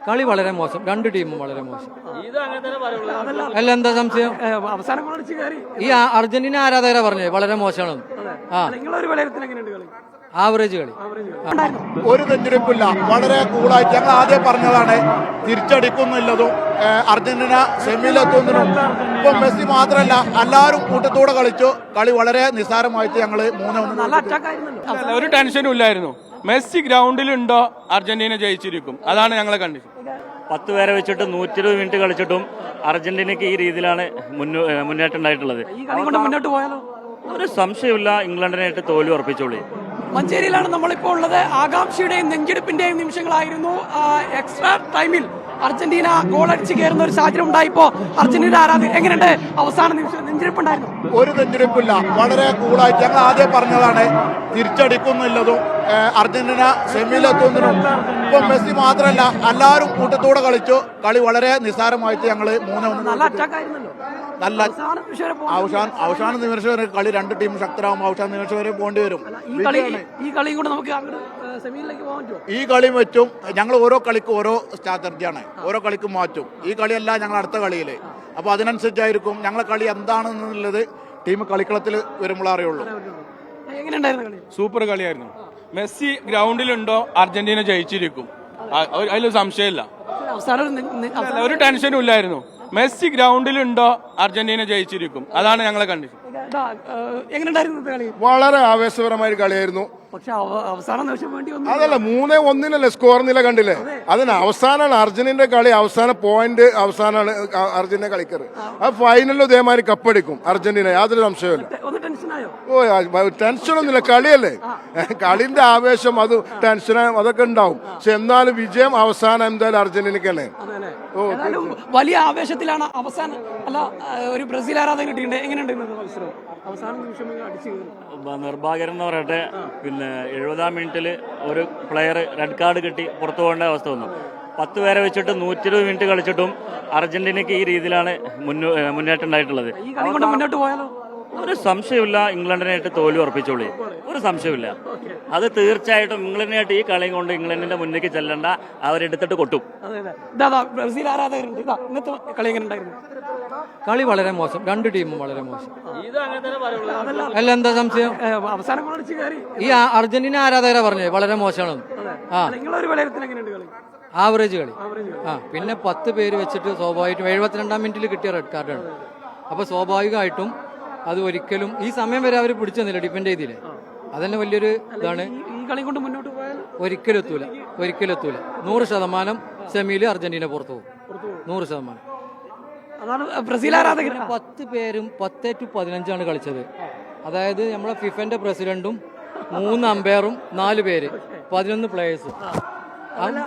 കളി വളരെ മോശം, രണ്ട് ടീമും വളരെ മോശം. അല്ല, എന്താ സംശയം? ഈ അർജന്റീന ആരാധകരാ പറഞ്ഞത് വളരെ മോശമാണ്. ആവറേജ് കളി. ഒരു തെറ്റിരിപ്പില്ല, വളരെ കൂളായിട്ട് ഞങ്ങൾ ആദ്യം പറഞ്ഞതാണ് തിരിച്ചടിക്കുന്നില്ലതും അർജന്റീന സെമിയിലെത്തുന്നതിനും. ഇപ്പൊ മെസ്സി മാത്രമല്ല, എല്ലാവരും കൂട്ടത്തോടെ കളിച്ചു. കളി വളരെ നിസ്സാരമായിട്ട് ഞങ്ങൾ 3-1. ഒരു ടെൻഷനും ഇല്ലായിരുന്നു. മെസ്സി ഗ്രൗണ്ടിലുണ്ടോ അർജന്റീന ജയിച്ചിരിക്കും, അതാണ് ഞങ്ങളെ കണ്ടീഷൻ. 10 പേരെ വെച്ചിട്ട് 120 മിനിറ്റ് കളിച്ചിട്ടും അർജന്റീനയ്ക്ക് ഈ രീതിയിലാണ് മുന്നേറ്റം ഉണ്ടായിട്ടുള്ളത്. മുന്നോട്ട് പോയാലോ? ഒരു സംശയമില്ല, ഇംഗ്ലണ്ടിനായിട്ട് തോൽവി ഉറപ്പിച്ചോളി. മഞ്ചേരിയിലാണ് നമ്മളിപ്പോൾ ഉള്ളത്. ആകാംക്ഷയുടെയും നെഞ്ചെടുപ്പിന്റെയും നിമിഷങ്ങളായിരുന്നു. എക്സ്ട്രാ ടൈമിൽ അർജന്റീന ഗോളടിച്ച് കയറുന്ന ഒരു സാഹചര്യം ഉണ്ടായിപ്പോ അർജന്റീന ആരാധകർ എങ്ങനെയുണ്ട്? അവസാന നിമിഷം നെഞ്ചെടുപ്പുണ്ടായിരുന്നു. ഒരു തെറ്റിരിപ്പില്ല, വളരെ കൂളായിട്ട് ഞങ്ങൾ ആദ്യം പറഞ്ഞതാണ് തിരിച്ചടിക്കുന്നില്ലതും അർജന്റീന സെമിയിലെത്തുന്നതിനും. ഇപ്പൊ മെസ്സി മാത്രമല്ല, എല്ലാവരും കൂട്ടത്തോടെ കളിച്ചു. കളി വളരെ നിസ്സാരമായിട്ട് ഞങ്ങൾ 3-1. നല്ല അവസാന നിമിഷം വരെ കളി രണ്ട് ടീം ശക്തരാകും. അവസാന നിമിഷം വരെ പോകേണ്ടി വരും. ഈ കളി വെച്ചും ഞങ്ങൾ ഓരോ കളിക്കും ഓരോ സ്ട്രാറ്റജിയാണ്, ഓരോ കളിക്കും മാറ്റും. ഈ കളിയല്ല ഞങ്ങൾ അടുത്ത കളിയില്. അപ്പൊ അതിനനുസരിച്ചായിരിക്കും ഞങ്ങളെ കളി എന്താണെന്നുള്ളത് ടീം കളിക്കളത്തിൽ വരുമ്പോൾ അറിയുള്ളൂ. സൂപ്പർ കളിയായിരുന്നു. മെസ്സി ഗ്രൗണ്ടിലുണ്ടോ അർജന്റീന ജയിച്ചിരിക്കും, അതിലൊരു സംശയമില്ല. ഒരു ടെൻഷനും ഇല്ലായിരുന്നു. മെസ്സി ഗ്രൗണ്ടിലുണ്ടോ അർജന്റീന ജയിച്ചിരിക്കും, അതാണ് ഞങ്ങളെ കണ്ടീഷൻ. വളരെ ആവേശപരമായ കളിയായിരുന്നു. പക്ഷെ അവസാന നിമിഷം വേണ്ടി അതല്ല, 3-1 സ്കോർ നില കണ്ടില്ലേ? അതിന് അവസാനമാണ് അർജന്റീനയുടെ കളി. അവസാന പോയിന്റ് അവസാനമാണ് അർജന്റീന കളിക്കറ്. ആ ഫൈനലിൽ ഇതേമാതിരി കപ്പടിക്കും അർജന്റീന, യാതൊരു സംശയമില്ല. ടെൻഷനൊന്നുമില്ല, കളിയല്ലേ. കളിന്റെ ആവേശം അത് ടെൻഷനും അതൊക്കെ ഉണ്ടാവും. പക്ഷെ എന്നാലും വിജയം അവസാനം എന്തായാലും അർജന്റീനക്ക് തന്നെ. വലിയ ആവേശത്തിലാണ് അവസാനം. അല്ല, ഒരു ബ്രസീൽ ആരാധകൻ കിട്ടിയിട്ടുണ്ട്. എങ്ങനെയുണ്ട് മത്സരം? അവസാന നിമിഷം നിർഭാഗ്യം എന്ന് പറയട്ടെ. പിന്നെ 70-ാം മിനിറ്റിൽ ഒരു പ്ലെയർ റെഡ് കാർഡ് കിട്ടി പുറത്തു പോകേണ്ട അവസ്ഥ വന്നു. 10 പേരെ വെച്ചിട്ട് 120 മിനിറ്റ് കളിച്ചിട്ടും അർജന്റീനയ്ക്ക് ഈ രീതിയിലാണ് മുന്നേറ്റം ഉണ്ടായിട്ടുള്ളത്. മുന്നോട്ട് പോയാലോ? ഒരു സംശയമില്ല, ഇംഗ്ലണ്ടിനായിട്ട് തോൽവി ഉറപ്പിച്ചോളി. ഒരു സംശയമില്ല. അത് തീർച്ചയായിട്ടും ഇംഗ്ലണ്ടിനായിട്ട് ഈ കളി കൊണ്ട് ഇംഗ്ലണ്ടിന്റെ മുന്നിലേക്ക് ചെല്ലണ്ട, അവരെടുത്തിട്ട് കൊട്ടും. ബ്രസീൽ ആരാധകരുണ്ട്. ഇന്നത്തെ കളി എങ്ങനെ ഉണ്ടായിരുന്നു? കളി വളരെ മോശം, രണ്ട് ടീമും വളരെ മോശം. അല്ല, എന്താ സംശയം? അവസാനം ഈ അർജന്റീന ആരാധകരാ പറഞ്ഞത് വളരെ മോശമാണ്. ആവറേജ് കളി. പിന്നെ 10 പേര് വെച്ചിട്ട് സ്വാഭാവികമായിട്ടും 72-ാം മിനിറ്റിൽ കിട്ടിയ റെഡ് കാർഡാണ്. അപ്പൊ സ്വാഭാവികമായിട്ടും അത് ഒരിക്കലും ഈ സമയം വരെ അവർ പിടിച്ചെന്നില്ല, ഡിപ്പെൻഡ് ചെയ്തില്ലേ. അതന്നെ വലിയൊരു ഇതാണ്. ഒരിക്കലും എത്തൂല, 100% സെമിയിൽ അർജന്റീന പുറത്തു പോകും, 100%. ബ്രസീൽ ആരാധകർ 10 പേരും 10-15 കളിച്ചത്. അതായത് നമ്മളെ ഫിഫന്റെ പ്രസിഡന്റും 3 അമ്പയറും 4 പേര് 11 പ്ലേയേഴ്സും,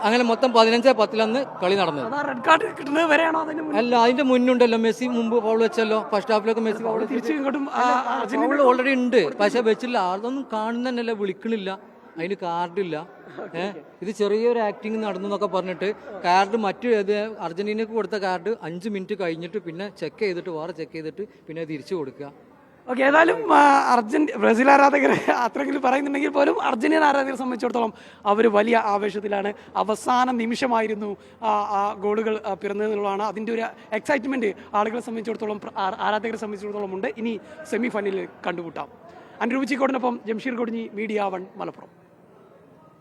അങ്ങനെ മൊത്തം 15-10 കളി നടന്നത്. അല്ല, അതിന്റെ മുന്നുണ്ടല്ലോ മെസ്സി മുമ്പ് ഫൗൾ വെച്ചല്ലോ. ഫസ്റ്റ് ഹാഫിലൊക്കെ മെസ്സി ഫൗൾ ഓൾറെഡി ഉണ്ട്, പക്ഷെ വെച്ചില്ല. അതൊന്നും കാണുന്നതന്നെയല്ല, വിളിക്കണില്ല, അതിന് കാർഡില്ല. ഇത് ചെറിയൊരു ആക്ടിങ് നടന്നു എന്നൊക്കെ പറഞ്ഞിട്ട് കാർഡ് അർജന്റീനക്ക് കൊടുത്ത കാർഡ് 5 മിനിറ്റ് കഴിഞ്ഞിട്ട് പിന്നെ ചെക്ക് ചെയ്തിട്ട് പിന്നെ തിരിച്ചു കൊടുക്കുക. ഓക്കെ, ഏതായാലും ബ്രസീൽ ആരാധകർ അത്രയെങ്കിലും പറയുന്നുണ്ടെങ്കിൽ പോലും അർജന്റീന ആരാധകരെ സംബന്ധിച്ചിടത്തോളം അവർ വലിയ ആവേശത്തിലാണ്. അവസാന നിമിഷമായിരുന്നു ആ ഗോളുകൾ പിറന്നതെന്നുള്ളതാണ്. അതിൻ്റെ ഒരു എക്സൈറ്റ്മെന്റ് ആളുകളെ സംബന്ധിച്ചിടത്തോളം, ആരാധകരെ സംബന്ധിച്ചിടത്തോളം ഉണ്ട്. ഇനി സെമി ഫൈനലിൽ കണ്ടുമുട്ടാം. അനുരൂപ് ചിക്കോടിനൊപ്പം ജംഷീർ കൊടിഞ്ഞി, മീഡിയ 1 മലപ്പുറം.